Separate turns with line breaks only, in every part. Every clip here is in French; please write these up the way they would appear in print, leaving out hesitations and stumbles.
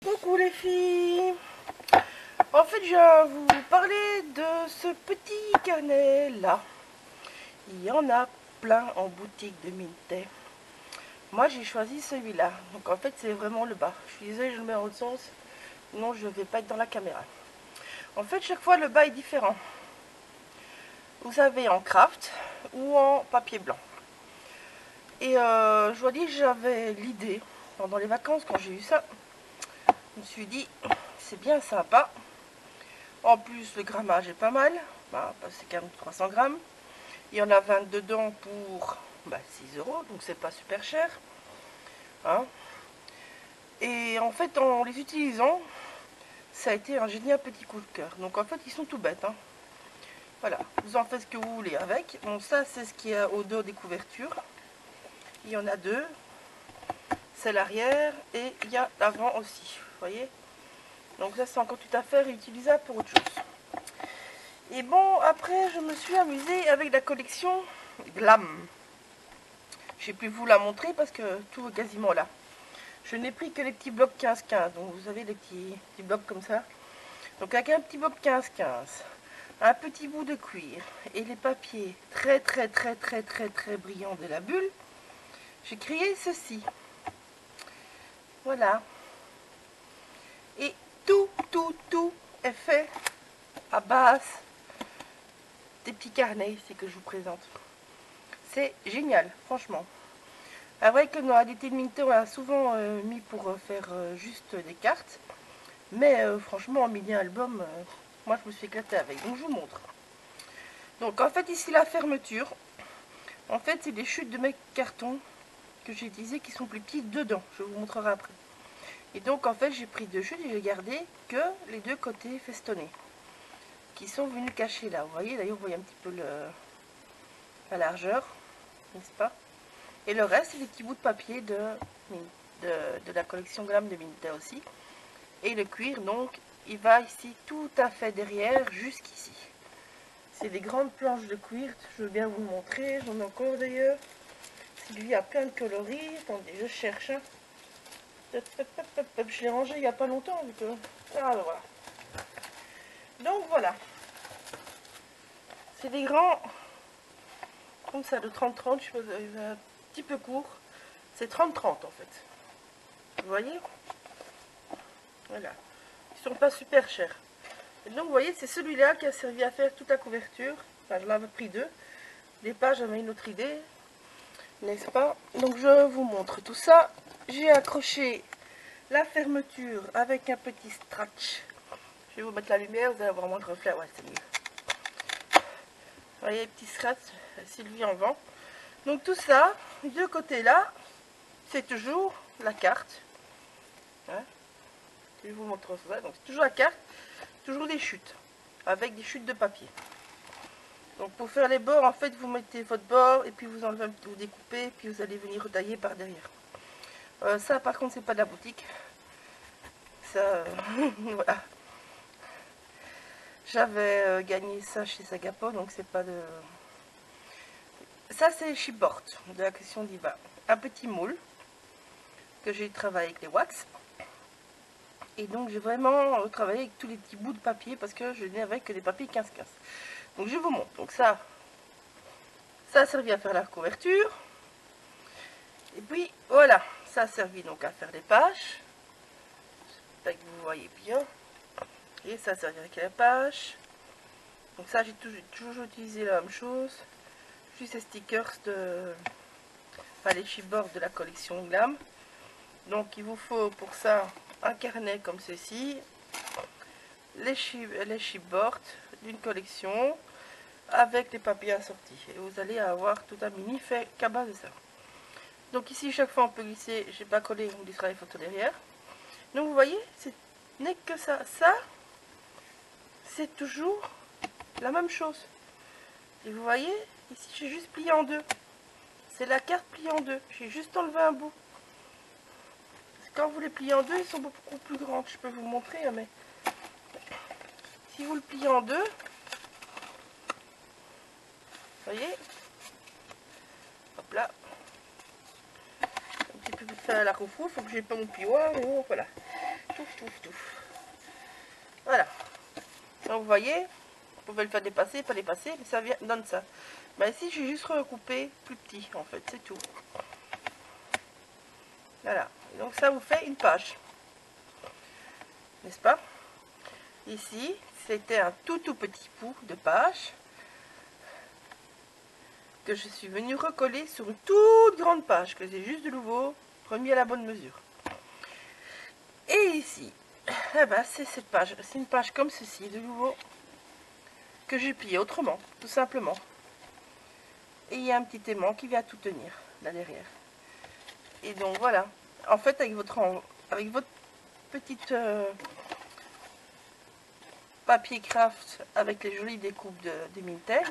Coucou les filles. En fait, je vais vous parler de ce petit carnet là. Il y en a plein en boutique de Minté. Moi j'ai choisi celui-là. Donc en fait c'est vraiment le bas. Je suis désolée, je le mets dans l'autre sens. Non, je ne vais pas être dans la caméra. En fait chaque fois le bas est différent. Vous avez en craft ou en papier blanc. Et je vous dis, j'avais l'idée pendant les vacances quand j'ai eu ça. Je me suis dit c'est bien sympa. En plus le grammage est pas mal. C'est quand même 300 grammes. Il y en a 20 dedans pour 6 €, donc c'est pas super cher. Hein. Et en fait, en les utilisant, ça a été un génial petit coup de cœur. Donc en fait, ils sont tout bêtes. Hein. Voilà, vous en faites ce que vous voulez avec. Bon, ça, c'est ce qui est au dos des couvertures. Il y en a deux. C'est l'arrière et il y a l'avant aussi. Vous voyez? Donc ça, c'est encore tout à fait réutilisable pour autre chose. Et bon, après, je me suis amusée avec la collection Glam. Je n'ai plus vous la montrer parce que tout est quasiment là. Je n'ai pris que les petits blocs 15-15. Donc vous avez des petits blocs comme ça. Donc avec un petit bloc 15-15, un petit bout de cuir et les papiers très brillants de la bulle, j'ai créé ceci. Voilà. Et tout est fait à base des petits carnets ici que je vous présente. C'est génial, franchement. C'est vrai que dans la DT de Minté, on a souvent mis pour faire juste des cartes. Mais franchement, en mini album, moi je me suis éclatée avec. Donc je vous montre. Donc en fait, ici la fermeture. En fait, c'est des chutes de mes cartons que j'ai utilisés qui sont plus petits dedans. Je vous montrerai après. Et donc en fait, j'ai pris deux chutes et j'ai gardé que les deux côtés festonnés. Qui sont venus cacher là. Vous voyez, d'ailleurs, vous voyez un petit peu la largeur. N'est-ce pas? Et le reste, c'est des petits bouts de papier de la collection Glam de Minté aussi. Et le cuir, donc, il va ici tout à fait derrière, jusqu'ici. C'est des grandes planches de cuir, je veux bien vous le montrer, j'en ai encore d'ailleurs. Celui a plein de coloris, attendez, je cherche. Hein. Je l'ai rangé il n'y a pas longtemps. Alors voilà. Donc voilà. C'est des grands, comme ça, de 30-30, je pense, un petit peu court. C'est 30-30 en fait. Vous voyez? Voilà. Ils sont pas super chers. Et donc vous voyez, c'est celui-là qui a servi à faire toute la couverture. Enfin, je l'avais pris deux. Les pages, j'avais une autre idée, n'est-ce pas? Donc je vous montre tout ça. J'ai accroché la fermeture avec un petit stretch. Je vais vous mettre la lumière, vous allez avoir moins de reflets. Ouais, c'est mieux. Vous voyez, petit stretch, Sylvie en vent. Donc tout ça, de côté là, c'est toujours la carte. Hein, je vais vous montrer ça. Donc c'est toujours la carte, toujours des chutes, avec des chutes de papier. Donc pour faire les bords, en fait, vous mettez votre bord et puis vous enlevez, vous découpez, et puis vous allez venir retailler par derrière. Ça, par contre, c'est pas de la boutique. Ça, voilà. J'avais gagné ça chez Sagapo, donc c'est pas de. Ça, c'est Chipboard de la collection Diva. Un petit moule que j'ai travaillé avec les wax. Et donc j'ai vraiment travaillé avec tous les petits bouts de papier parce que je n'avais que des papiers 15-15. Donc je vous montre. Donc ça a servi à faire la couverture. Et puis voilà, ça a servi donc à faire les pages. J'espère que vous voyez bien. Et ça a servi avec les pages. Donc ça, j'ai toujours utilisé la même chose. Juste ces stickers de les chipboards de la collection Glam. Donc il vous faut pour ça un carnet comme ceci, les chipboards d'une collection avec les papiers assortis. Et vous allez avoir tout un mini fait qu'à base de ça. Donc ici, chaque fois on peut glisser, j'ai pas collé, on glissera les photos derrière. Donc vous voyez, ce n'est que ça. Ça, c'est toujours la même chose. Et vous voyez, ici j'ai juste plié en deux. C'est la carte pliée en deux. J'ai juste enlevé un bout. Parce que quand vous les pliez en deux, ils sont beaucoup plus grands. Je peux vous montrer, mais si vous le pliez en deux, vous voyez, hop, hop là. Un petit peu faire à la roufou, faut que j'ai pas mon pioir, et oh, voilà. Touf. Voilà. Donc vous voyez, vous pouvez le faire dépasser, pas dépasser, mais ça donne ça. Mais ici j'ai juste recoupé plus petit en fait, c'est tout. Voilà. Et donc ça vous fait une page. N'est-ce pas? Ici, c'était un tout petit bout de page que je suis venue recoller sur une toute grande page que j'ai juste de nouveau remis à la bonne mesure. Et ici, eh ben, c'est cette page, c'est une page comme ceci de nouveau que j'ai plié autrement, tout simplement. Et il y a un petit aimant qui vient tout tenir là derrière. Et donc voilà, en fait avec votre petite papier craft avec les jolies découpes de Mintel,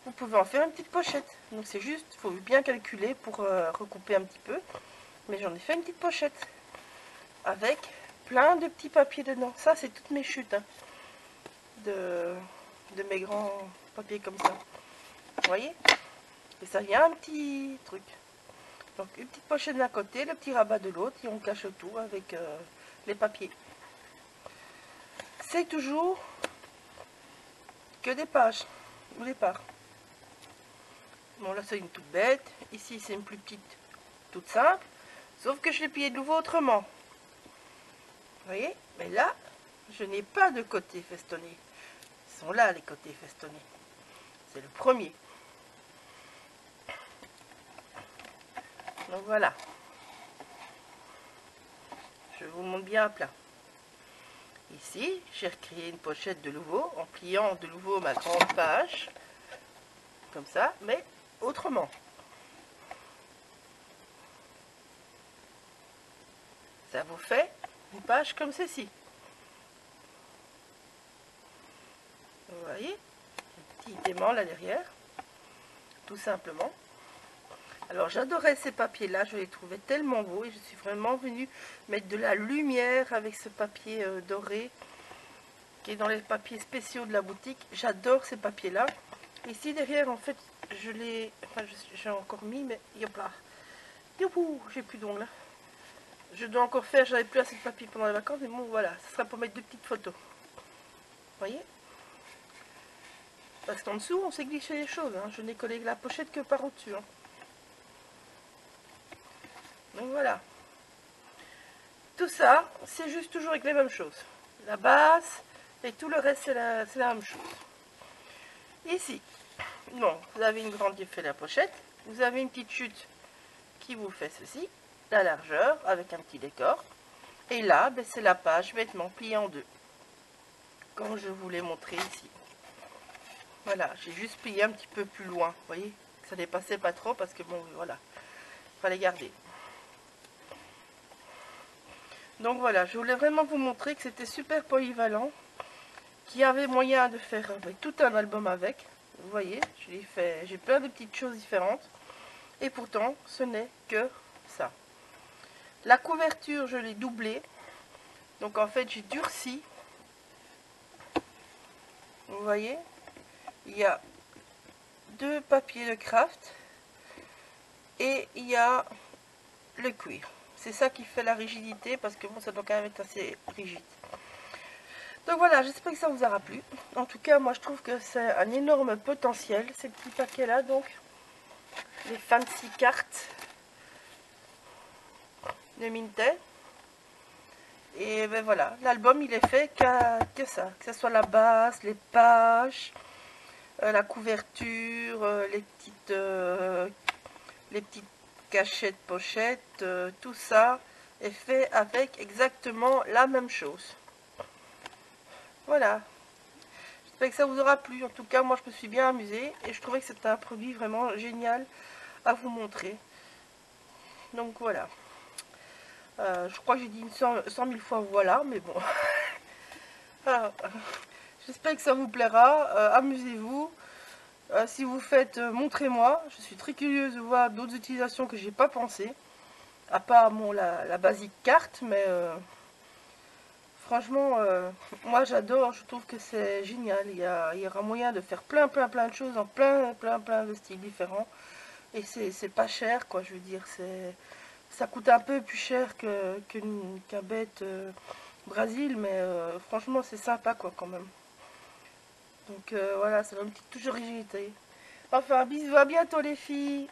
vous pouvez en faire une petite pochette. Donc c'est juste, il faut bien calculer pour recouper un petit peu. Mais j'en ai fait une petite pochette avec plein de petits papiers dedans. Ça c'est toutes mes chutes hein, de mes grands papiers comme ça. Vous voyez? Et ça vient un petit truc. Donc une petite pochette d'un côté, le petit rabat de l'autre, et on cache tout avec les papiers. C'est toujours que des pages au départ. Bon là c'est une toute bête, ici c'est une plus petite, toute simple, sauf que je l'ai plié de nouveau autrement. Vous voyez? Mais là, je n'ai pas de côté festonné. Ils sont là les côtés festonnés. C'est le premier. Donc voilà. Je vous montre bien à plat. Ici, j'ai recréé une pochette de nouveau, en pliant de nouveau ma grande page. Comme ça, mais autrement. Ça vous fait une page comme ceci. Vous voyez? Un petit aimant là derrière. Tout simplement. Alors j'adorais ces papiers là, je les trouvais tellement beaux et je suis vraiment venue mettre de la lumière avec ce papier doré qui est dans les papiers spéciaux de la boutique. J'adore ces papiers là. Ici derrière en fait je l'ai, enfin j'ai encore mis mais yop là. Youhou, j'ai plus d'ongles. Je dois encore faire, j'avais plus assez de papier pendant les vacances mais bon voilà, ce sera pour mettre deux petites photos. Vous voyez? Parce qu'en dessous on s'est glissé les choses, hein. Je n'ai collé la pochette que par au-dessus. Hein. Donc voilà. Tout ça, c'est juste toujours avec les mêmes choses. La base et tout le reste, c'est la même chose. Ici, bon, vous avez une grande qui fait la pochette. Vous avez une petite chute qui vous fait ceci. La largeur avec un petit décor. Et là, ben, c'est la page bêtement pliée en deux. Comme je vous l'ai montré ici. Voilà, j'ai juste plié un petit peu plus loin. Vous voyez, ça dépassait pas trop parce que bon, voilà, fallait garder. Donc voilà, je voulais vraiment vous montrer que c'était super polyvalent, qu'il y avait moyen de faire tout un album avec. Vous voyez, j'ai plein de petites choses différentes. Et pourtant, ce n'est que ça. La couverture, je l'ai doublée. Donc en fait, j'ai durci. Vous voyez, il y a deux papiers de craft. Et il y a le cuir. C'est ça qui fait la rigidité, parce que bon, ça doit quand même être assez rigide. Donc voilà, j'espère que ça vous aura plu. En tout cas, moi je trouve que c'est un énorme potentiel, ces petits paquets-là, donc les fancy cartes de Mintel. Et ben voilà, l'album il est fait que ça, que ce soit la base, les pages, la couverture, les petites cachettes, pochettes, tout ça est fait avec exactement la même chose. Voilà. J'espère que ça vous aura plu. En tout cas, moi, je me suis bien amusée et je trouvais que c'était un produit vraiment génial à vous montrer. Donc, voilà. Je crois que j'ai dit 100 000 fois voilà, mais bon. J'espère que ça vous plaira. Amusez-vous. Si vous faites, montrez-moi. Je suis très curieuse de voir d'autres utilisations que j'ai pas pensé. À part bon, la basique carte, mais franchement, moi j'adore, je trouve que c'est génial. Il y aura moyen de faire plein de choses en plein de styles différents. Et c'est pas cher, quoi, je veux dire. Ça coûte un peu plus cher qu'un bête Brésil, mais franchement, c'est sympa, quoi, quand même. Donc voilà, c'est une petite touche d'originalité. Enfin, bisous, à bientôt les filles.